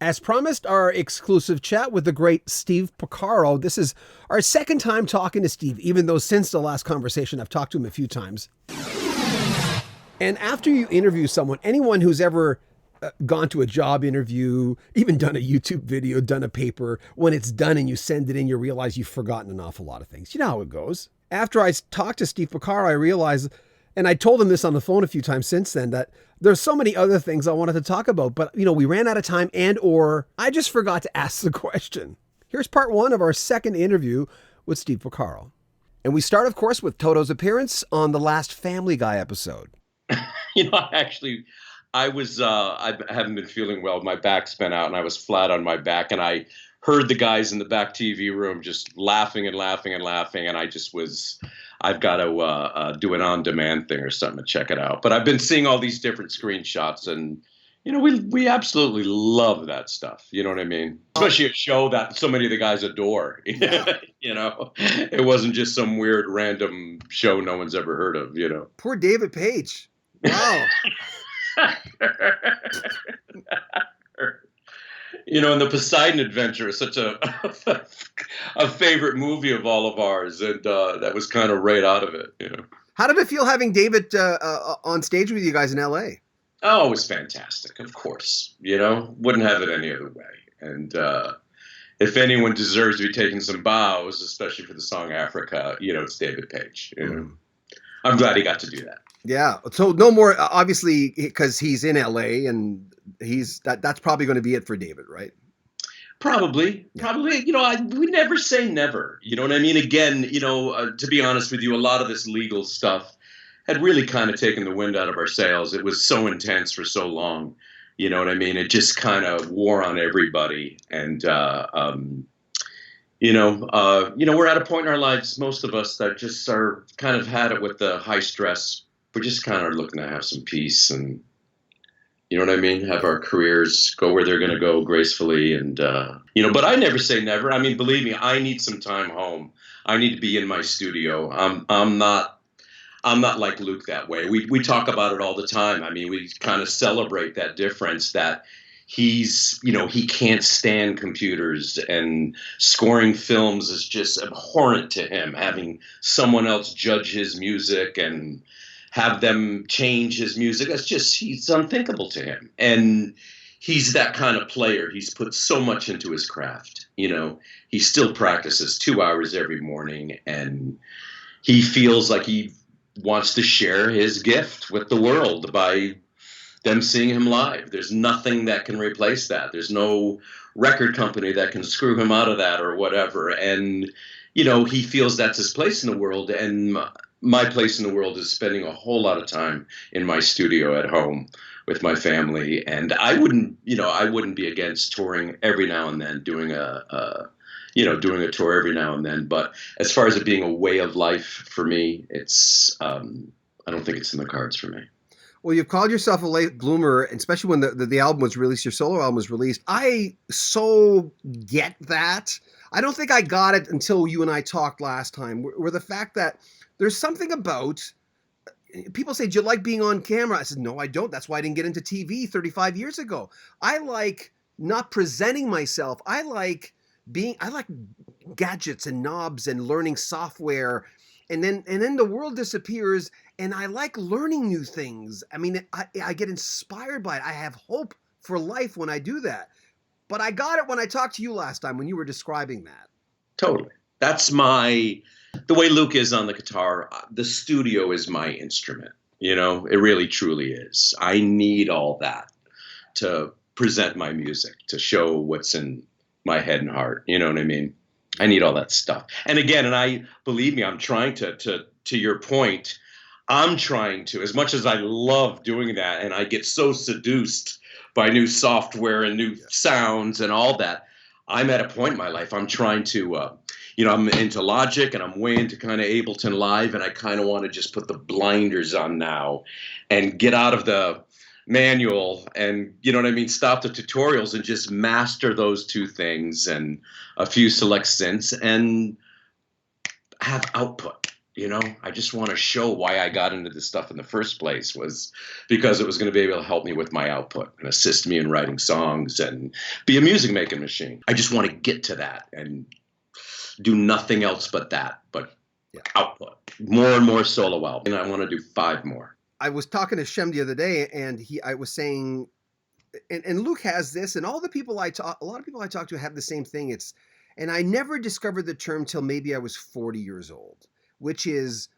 As promised, our exclusive chat with the great Steve Porcaro. This is our second time talking to Steve, even though since the last conversation, I've talked to him a few times. And after you interview someone, anyone who's ever gone to a job interview, even done a YouTube video, done a paper, when it's done and you send it in, you realize you've forgotten an awful lot of things. You know how it goes. After I talked to Steve Porcaro, I realized, and I told him this on the phone a few times since then, that there's so many other things I wanted to talk about, but we ran out of time or I just forgot to ask the question. Here's part one of our second interview with Steve Porcaro. And we start, of course, with Toto's appearance on the last Family Guy episode. I haven't been feeling well. My back's been out and I was flat on my back, and I heard the guys in the back TV room just laughing and laughing and laughing. And I've got to do an on-demand thing or something to check it out. But I've been seeing all these different screenshots, and we absolutely love that stuff. You know what I mean? Especially a show that so many of the guys adore. It wasn't just some weird random show no one's ever heard of. Poor David Paich. Wow. And the Poseidon Adventure is such a favorite movie of all of ours, and that was kind of right out of it. How did it feel having David on stage with you guys in LA? Oh, it was fantastic, of course. Wouldn't have it any other way. And if anyone deserves to be taking some bows, especially for the song Africa, it's David Paich. I'm glad he got to do that. Yeah. So no more, obviously, because he's in LA, and that's probably going to be it for David, right? Probably. We never say never. You know what I mean? Again, to be honest with you, a lot of this legal stuff had really kind of taken the wind out of our sails. It was so intense for so long. You know what I mean? It just kind of wore on everybody. And, we're at a point in our lives, most of us, that just are kind of had it with the high stress. We're just kind of looking to have some peace and, you know what I mean? Have our careers go where they're going to go gracefully. And, but I never say never. I mean, believe me, I need some time home. I need to be in my studio. I'm not like Luke that way. We talk about it all the time. I mean, we kind of celebrate that difference that he's, he can't stand computers, and scoring films is just abhorrent to him. Having someone else judge his music and have them change his music, he's unthinkable to him. And he's that kind of player. He's put so much into his craft. He still practices 2 hours every morning, and he feels like he wants to share his gift with the world by them seeing him live. There's nothing that can replace that. There's no record company that can screw him out of that or whatever. And, he feels that's his place in the world. And my place in the world is spending a whole lot of time in my studio at home with my family. And I wouldn't be against touring every now and then, doing a tour every now and then. But as far as it being a way of life for me, it's, I don't think it's in the cards for me. Well, you've called yourself a late bloomer, especially when the album was released, your solo album was released. I so get that. I don't think I got it until you and I talked last time, where the fact that there's something about, people say, do you like being on camera? I said, no, I don't. That's why I didn't get into TV 35 years ago. I like not presenting myself. I like gadgets and knobs and learning software. And then the world disappears, and I like learning new things. I mean, I get inspired by it. I have hope for life when I do that. But I got it when I talked to you last time, when you were describing that. Totally. That's the way Luke is on the guitar. The studio is my instrument. It really truly is. I need all that to present my music, to show what's in my head and heart. You know what I mean? I need all that stuff. And again, believe me, I'm trying to your point, I'm trying to, as much as I love doing that, and I get so seduced by new software and new sounds and all that, I'm at a point in my life, I'm trying to, I'm into Logic, and I'm way into kind of Ableton Live, and I kind of want to just put the blinders on now and get out of the manual and, stop the tutorials and just master those two things and a few select synths and have output. I just want to show why I got into this stuff in the first place, was because it was going to be able to help me with my output and assist me in writing songs and be a music making machine. I just want to get to that and do nothing else but that, but output. More and more solo albums. And I want to do 5 more. I was talking to Shem the other day, and I was saying, and Luke has this, and a lot of people I talk to have the same thing. And I never discovered the term till maybe I was 40 years old, which is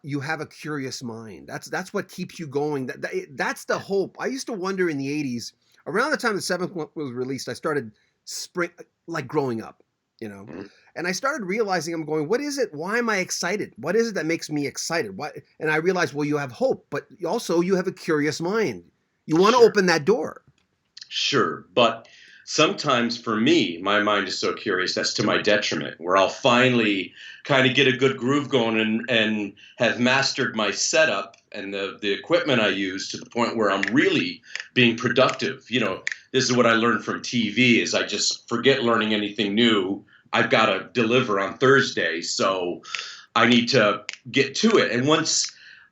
you have a curious mind. That's what keeps you going. That's the hope. I used to wonder in the 80s, around the time the 7th one was released, I started growing up, Mm-hmm. And I started realizing, I'm going, what is it? Why am I excited? What is it that makes me excited? And I realized, well, you have hope, but also you have a curious mind. You want to open that door. Sure. But sometimes for me, my mind is so curious that's to my detriment, where I'll finally kind of get a good groove going and have mastered my setup and the equipment I use to the point where I'm really being productive. This is what I learned from TV, is I just forget learning anything new. I've got to deliver on Thursday, so I need to get to it.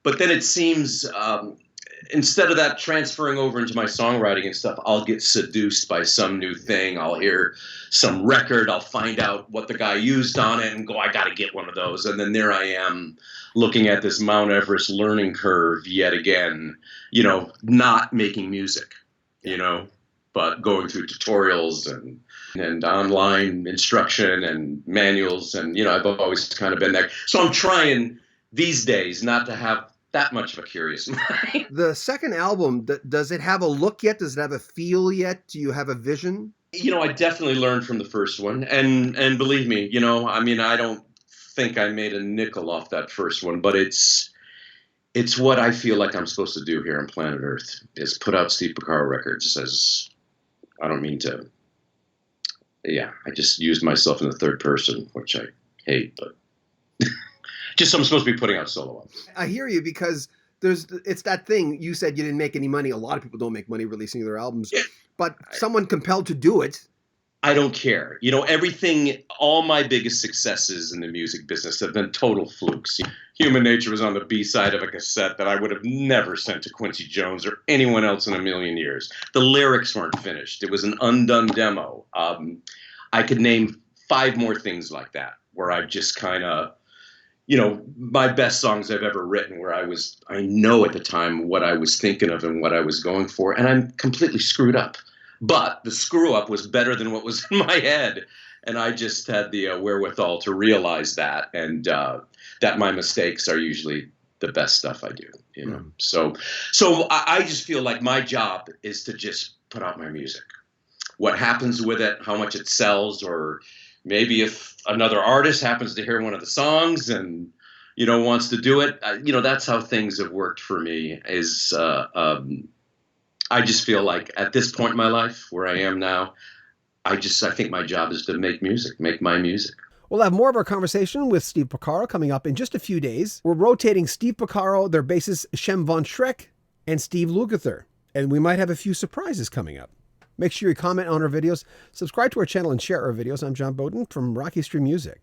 But then it seems instead of that transferring over into my songwriting and stuff, I'll get seduced by some new thing. I'll hear some record. I'll find out what the guy used on it and go, I got to get one of those. And then there I am looking at this Mount Everest learning curve yet again, not making music, but going through tutorials and online instruction and manuals. And, I've always kind of been there. So I'm trying these days not to have that much of a curious mind. The second album, does it have a look yet? Does it have a feel yet? Do you have a vision? I definitely learned from the first one. And believe me, I don't think I made a nickel off that first one, but it's what I feel like I'm supposed to do here on planet Earth, is put out Steve Porcaro records. As I don't mean to, I just used myself in the third person, which I hate, but just I'm supposed to be putting out solo albums. I hear you, because it's that thing. You said you didn't make any money. A lot of people don't make money releasing their albums, but someone compelled to do it. I don't care. All my biggest successes in the music business have been total flukes. Human Nature was on the B-side of a cassette that I would have never sent to Quincy Jones or anyone else in a million years. The lyrics weren't finished. It was an undone demo. I could name 5 more things like that, where I've just kind of, my best songs I've ever written, where I know at the time what I was thinking of and what I was going for, and I'm completely screwed up. But the screw up was better than what was in my head. And I just had the wherewithal to realize that, and that my mistakes are usually the best stuff I do, So I just feel like my job is to just put out my music. What happens with it, how much it sells, or maybe if another artist happens to hear one of the songs and, wants to do it, that's how things have worked for me. I just feel like at this point in my life, where I am now, I think my job is to make music, make my music. We'll have more of our conversation with Steve Porcaro coming up in just a few days. We're rotating Steve Porcaro, their bassist Shem von Schreck, and Steve Lukather. And we might have a few surprises coming up. Make sure you comment on our videos, subscribe to our channel, and share our videos. I'm John Beaudin from Rocky Street Music.